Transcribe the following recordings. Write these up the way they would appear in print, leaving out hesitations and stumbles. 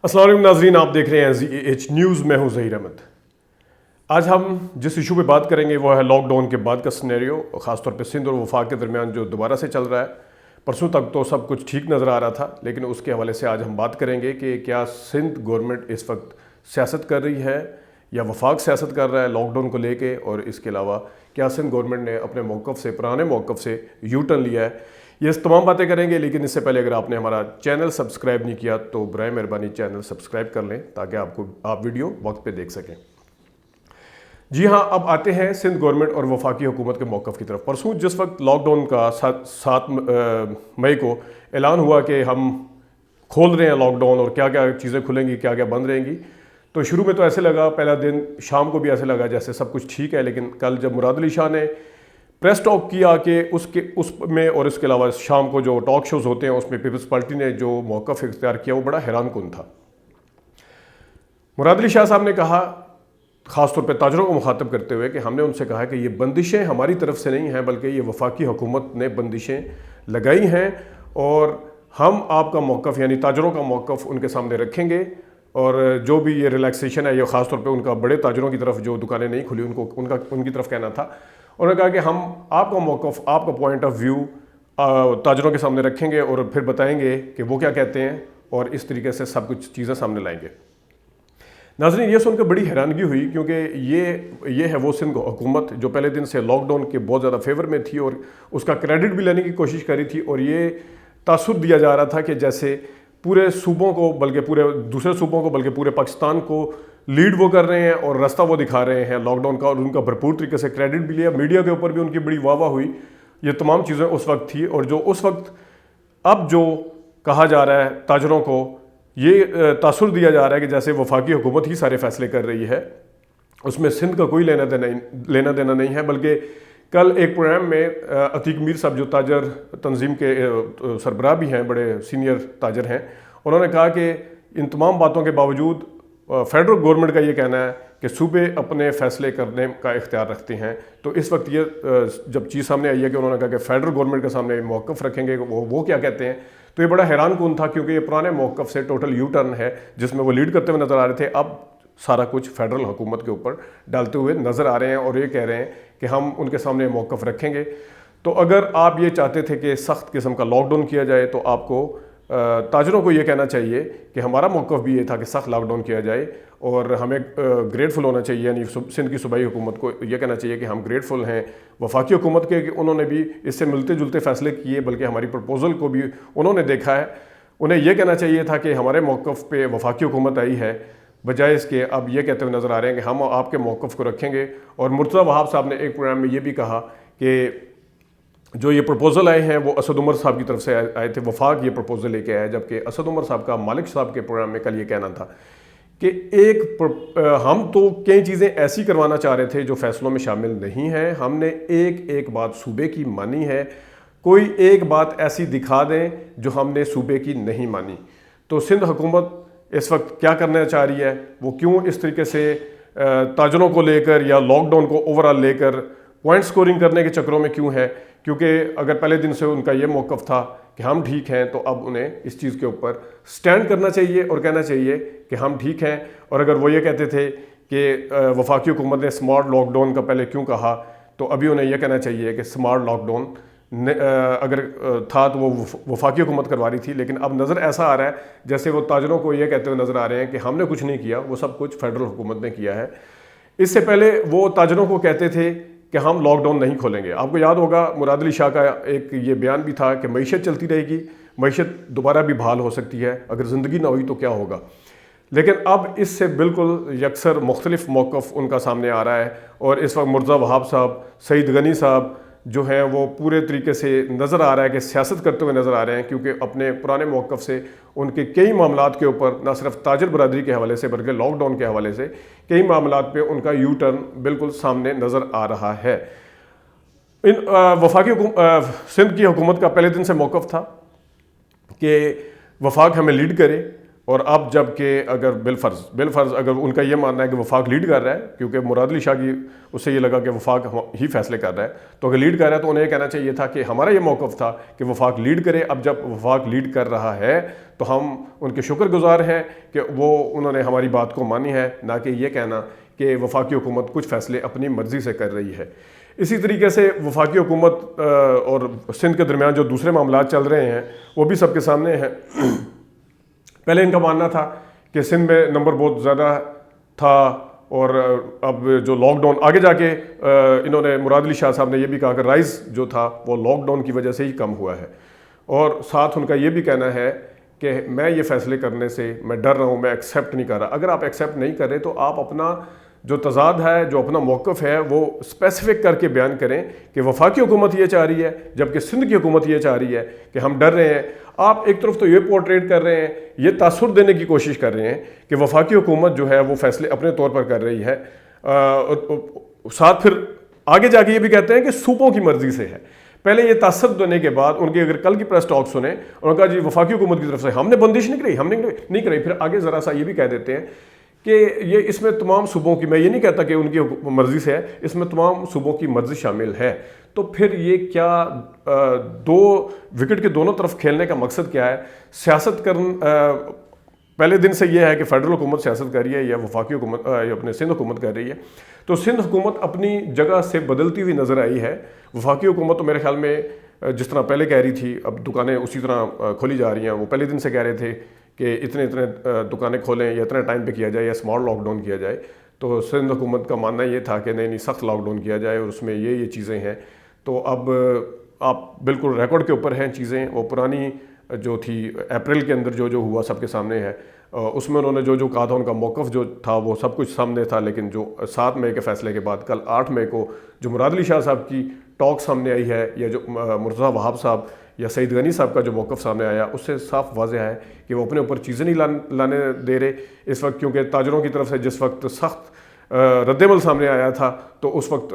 अस्सलाम वालेकुम नाज़रीन, आप देख रहे हैं ZAH न्यूज़। मैं हूं ज़हीर अहमद। आज हम जिस इशू पे बात करेंगे वो है लॉकडाउन के बाद का सिनेरियो, ख़ासतौर पे सिंध और वफाक के दरमियान जो दोबारा से चल रहा है। परसों तक तो सब कुछ ठीक नज़र आ रहा था, लेकिन उसके हवाले से आज हम बात करेंगे कि क्या सिंध गवर्नमेंट इस वक्त सियासत कर रही है या वफाक सियासत कर रहा है लॉकडाउन को लेके, और इसके अलावा क्या सिंध गवर्नमेंट ने अपने मौक़िफ़ से, पुराने मौक़िफ़ से यू टर्न लिया है। ये तमाम बातें करेंगे, लेकिन इससे पहले अगर आपने हमारा चैनल सब्सक्राइब नहीं किया तो बराए मेहरबानी चैनल सब्सक्राइब कर लें ताकि आप वीडियो वक्त पे देख सकें। जी हाँ, अब आते हैं सिंध गवर्नमेंट और वफाकी हुकूमत के मौक़िफ़ की तरफ। परसों जिस वक्त लॉकडाउन का 7 मई को ऐलान हुआ कि हम खोल रहे हैं लॉकडाउन और क्या क्या चीज़ें खुलेंगी, क्या क्या बंद रहेंगी, तो शुरू में तो ऐसे लगा, पहला दिन शाम को भी ऐसे लगा जैसे सब कुछ ठीक है। लेकिन कल जब मुराद अली शाह ने प्रेस टॉक किया कि उसमें और इसके अलावा शाम को जो टॉक शोज़ होते हैं उसमें पीपल्स पार्टी ने जो मौक़िफ़ इख्तियार किया वो बड़ा हैरान कुन था। मुराद अली शाह साहब ने कहा, ख़ासतौर पे ताजरों को मुखातब करते हुए, कि हमने उनसे कहा कि ये बंदिशें हमारी तरफ से नहीं हैं, बल्कि ये वफाकी हुकूमत ने बंदिशें लगाई हैं और हम आपका मौक़िफ़ यानी ताजरों का मौक़िफ़ उनके सामने रखेंगे। और जो भी ये रिलैक्सेशन है, ये ख़ासतौर पे उनका बड़े ताजरों की तरफ जो दुकानें नहीं खुली उनकी तरफ कहना था। उन्होंने कहा कि हम आपका मौक़िफ़, आपका पॉइंट ऑफ व्यू ताजरों के सामने रखेंगे और फिर बताएंगे कि वो क्या कहते हैं, और इस तरीके से सब कुछ चीज़ें सामने लाएंगे। नाज़रीन, ये सुनकर बड़ी हैरानगी हुई, क्योंकि ये है वो सिंध हुकूमत जो पहले दिन से लॉकडाउन के बहुत ज़्यादा फेवर में थी और उसका क्रेडिट भी लेने की कोशिश करी थी, और ये तासुर दिया जा रहा था कि जैसे पूरे सूबों को, बल्कि पूरे दूसरे सूबों को, बल्कि पूरे पाकिस्तान को लीड वो कर रहे हैं और रास्ता वो दिखा रहे हैं लॉकडाउन का, और उनका भरपूर तरीके से क्रेडिट भी लिया। मीडिया के ऊपर भी उनकी बड़ी वाह हुई। ये तमाम चीज़ें उस वक्त थी, और जो उस वक्त अब जो कहा जा रहा है ताजरों को, ये तासुर दिया जा रहा है कि जैसे वफाकी हुकूमत ही सारे फैसले कर रही है, उसमें सिंध का कोई लेना देना नहीं है। बल्कि कल एक प्रोग्राम में अतीक मीर साहब जो ताजर तंजीम के सरबराह भी हैं, बड़े सीनियर ताजर हैं, उन्होंने कहा कि इन तमाम बातों के बावजूद फेडरल गवर्नमेंट का ये कहना है कि सूबे अपने फ़ैसले करने का इख्तियार रखते हैं। तो इस वक्त ये जब चीज़ सामने आई है कि उन्होंने कहा कि फेडरल गवर्नमेंट के सामने मौक़िफ़ रखेंगे, वो क्या कहते हैं, तो ये बड़ा हैरान कुन था, क्योंकि ये पुराने मौक़िफ़ से टोटल यू टर्न है जिसमें वो लीड करते हुए नज़र आ रहे थे। अब सारा कुछ फेडरल हुकूमत के ऊपर डालते हुए नज़र आ रहे हैं और ये कह रहे हैं कि हम उनके सामने मौक़िफ़ रखेंगे। तो अगर आप ये चाहते थे कि सख्त किस्म का लॉकडाउन किया जाए, तो आपको ताजरों को ये कहना चाहिए कि हमारा मौक़िफ़ भी ये था कि सख्त लॉकडाउन किया जाए, और हमें ग्रेटफुल होना चाहिए, यानी सिंध की सूबाई हुकूमत को ये कहना चाहिए कि हम ग्रेटफुल हैं वफाकी हुकूमत के कि उन्होंने भी इससे मिलते जुलते फ़ैसले किए, बल्कि हमारी प्रपोज़ल को भी उन्होंने देखा है। उन्हें यह कहना चाहिए था कि हमारे मौक़िफ़ पे वफाकी हुकूमत आई है, बजाय इसके अब ये कहते हुए नज़र आ रहे हैं कि हम आपके मौक़िफ़ को रखेंगे। और मुर्तज़ा वहाब साहब ने एक प्रोग्राम में ये भी कहा कि जो ये प्रपोज़ल आए हैं वो असद उमर साहब की तरफ से आए थे, वफाक ये प्रपोज़ल लेके आया, जबकि असद उमर साहब का मालिक साहब के प्रोग्राम में कल ये कहना था कि हम तो कई चीज़ें ऐसी करवाना चाह रहे थे जो फैसलों में शामिल नहीं हैं। हमने एक बात सूबे की मानी है, कोई एक बात ऐसी दिखा दें जो हमने सूबे की नहीं मानी। तो सिंध हुकूमत इस वक्त क्या करना चाह रही है, वो क्यों इस तरीके से ताजरों को लेकर या लॉकडाउन को ओवरऑल लेकर पॉइंट स्कोरिंग करने के चक्रों में क्यों है, क्योंकि अगर पहले दिन से उनका ये मौक़िफ़ था कि हम ठीक हैं, तो अब उन्हें इस चीज़ के ऊपर स्टैंड करना चाहिए और कहना चाहिए कि हम ठीक हैं। और अगर वो ये कहते थे कि वफाकी हुकूमत ने स्मार्ट लॉकडाउन का पहले क्यों कहा, तो अभी उन्हें यह कहना चाहिए कि स्मार्ट लॉकडाउन अगर था तो वो वफाकी हुकूमत करवा रही थी। लेकिन अब नज़र ऐसा आ रहा है जैसे वो ताजरों को ये कहते हुए नज़र आ रहे हैं कि हमने कुछ नहीं किया, वो सब कुछ फेडरल हुकूमत ने किया है। इससे पहले वो ताजरों को कहते थे कि हम लॉकडाउन नहीं खोलेंगे। आपको याद होगा मुराद अली शाह का एक ये बयान भी था कि मईशत चलती रहेगी, मईशत दोबारा भी बहाल हो सकती है, अगर ज़िंदगी ना हुई तो क्या होगा। लेकिन अब इससे बिल्कुल यकसर मुख्तलिफ मौक़िफ़ उनका सामने आ रहा है, और इस वक्त मुर्तज़ा वहाब साहब, सईद गनी साहब जो हैं वो पूरे तरीके से नज़र आ रहा है कि सियासत करते हुए नज़र आ रहे हैं, क्योंकि अपने पुराने मौक़िफ़ से उनके कई मामलात के ऊपर, ना सिर्फ ताजर बरादरी के हवाले से बल्कि लॉकडाउन के हवाले से कई मामलात पे उनका यू टर्न बिल्कुल सामने नज़र आ रहा है। इन वफाकी सिंध की हुकूमत का पहले दिन से मौक़िफ़ था कि वफाक हमें लीड करे, اور اب جب کہ اگر بالفرض اگر ان کا یہ ماننا ہے کہ وفاق لیڈ کر رہا ہے، کیونکہ مراد علی شاہ کی اس سے یہ لگا کہ وفاق ہی فیصلے کر رہا ہے، تو اگر لیڈ کر رہا ہے تو انہیں یہ کہنا چاہیے تھا کہ ہمارا یہ موقف تھا کہ وفاق لیڈ کرے. اب جب وفاق لیڈ کر رہا ہے تو ہم ان کے شکر گزار ہیں کہ انہوں نے ہماری بات کو مانی ہے، نہ کہ یہ کہنا کہ وفاقی حکومت کچھ فیصلے اپنی مرضی سے کر رہی ہے. اسی طریقے سے وفاقی حکومت اور سندھ کے درمیان جو دوسرے معاملات چل رہے ہیں وہ بھی سب کے سامنے ہیں. پہلے ان کا ماننا تھا کہ سندھ میں نمبر بہت زیادہ تھا، اور اب جو لاک ڈاؤن آگے جا کے انہوں نے مراد علی شاہ صاحب نے یہ بھی کہا کہ رائز جو تھا وہ لاک ڈاؤن کی وجہ سے ہی کم ہوا ہے. اور ساتھ ان کا یہ بھی کہنا ہے کہ میں یہ فیصلے کرنے سے میں ڈر رہا ہوں، میں ایکسیپٹ نہیں کر رہا. اگر آپ ایکسیپٹ نہیں کریں تو آپ اپنا جو تضاد ہے، جو اپنا موقف ہے، وہ اسپیسیفک کر کے بیان کریں کہ وفاقی حکومت یہ چاہ رہی ہے جبکہ سندھ کی حکومت یہ چاہ رہی ہے کہ ہم ڈر رہے ہیں. آپ ایک طرف تو یہ پورٹریٹ کر رہے ہیں، یہ تاثر دینے کی کوشش کر رہے ہیں کہ وفاقی حکومت جو ہے وہ فیصلے اپنے طور پر کر رہی ہے، ساتھ پھر آگے جا کے یہ بھی کہتے ہیں کہ صوبوں کی مرضی سے ہے. پہلے یہ تاثر دینے کے بعد ان کی اگر کل کی پریس ٹاک سنیں اور ان کا جی وفاقی حکومت کی طرف سے ہم نے بندش نہیں کری، ہم نے نہیں کری، پھر آگے ذرا سا یہ بھی کہہ دیتے ہیں کہ یہ اس میں تمام صوبوں کی، میں یہ نہیں کہتا کہ ان کی مرضی سے ہے، اس میں تمام صوبوں کی مرضی شامل ہے. تو پھر یہ کیا دو وکٹ کے دونوں طرف کھیلنے کا مقصد کیا ہے؟ سیاست پہلے دن سے یہ ہے کہ فیڈرل حکومت سیاست کر رہی ہے یا وفاقی حکومت یا اپنے سندھ حکومت کر رہی ہے. تو سندھ حکومت اپنی جگہ سے بدلتی ہوئی نظر آئی ہے. وفاقی حکومت تو میرے خیال میں جس طرح پہلے کہہ رہی تھی اب دکانیں اسی طرح کھولی جا رہی ہیں. وہ پہلے دن سے کہہ رہے تھے کہ اتنے دکانیں کھولیں یا اتنے ٹائم پہ کیا جائے یا اسمال لاک ڈاؤن کیا جائے. تو سندھ حکومت کا ماننا یہ تھا کہ نہیں سخت لاک ڈاؤن کیا جائے اور اس میں یہ چیزیں ہیں. تو اب آپ بالکل ریکارڈ کے اوپر ہیں چیزیں. وہ پرانی جو تھی اپریل کے اندر جو ہوا سب کے سامنے ہے، اس میں انہوں نے جو کہا تھا، ان کا موقف جو تھا وہ سب کچھ سامنے تھا. لیکن جو 7 مئی کے فیصلے کے بعد کل 8 مئی کو جو مراد علی شاہ صاحب کی ٹاک سامنے آئی ہے، یا جو مرتضیٰ وہاب صاحب یا سعید غنی صاحب کا جو موقف سامنے آیا، اس سے صاف واضح ہے کہ وہ اپنے اوپر چیزیں نہیں لانے دے رہے اس وقت. کیونکہ تاجروں کی طرف سے جس وقت سخت رد عمل سامنے آیا تھا تو اس وقت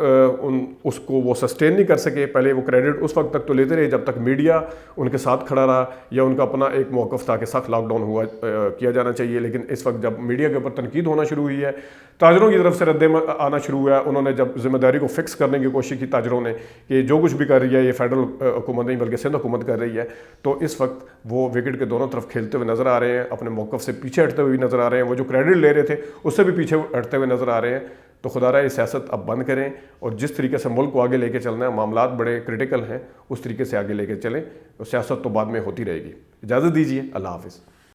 اس کو وہ سسٹین نہیں کر سکے. پہلے وہ کریڈٹ اس وقت تک تو لیتے رہے جب تک میڈیا ان کے ساتھ کھڑا رہا یا ان کا اپنا ایک موقف تھا کہ سخت لاک ڈاؤن کیا جانا چاہیے. لیکن اس وقت جب میڈیا کے اوپر تنقید ہونا شروع ہوئی ہے، تاجروں کی طرف سے رد عمل آنا شروع ہوا ہے، انہوں نے جب ذمہ داری کو فکس کرنے کی کوشش کی تاجروں نے کہ جو کچھ بھی کر رہی ہے یہ فیڈرل حکومت نہیں بلکہ سندھ حکومت کر رہی ہے، تو اس وقت وہ وکٹ کے دونوں طرف کھیلتے ہوئے نظر آ رہے ہیں، اپنے موقف سے پیچھے ہٹتے ہوئے نظر آ رہے ہیں. وہ جو کریڈٹ لے رہے تھے اس سے بھی پیچھے ہٹتے ہوئے نظر آ رہے ہیں. تو خدا رہا یہ سیاست اب بند کریں اور جس طریقے سے ملک کو آگے لے کے چلنا ہے، معاملات بڑے کرٹیکل ہیں، اس طریقے سے آگے لے کے چلیں. سیاست تو بعد میں ہوتی رہے گی. اجازت دیجیے، اللہ حافظ.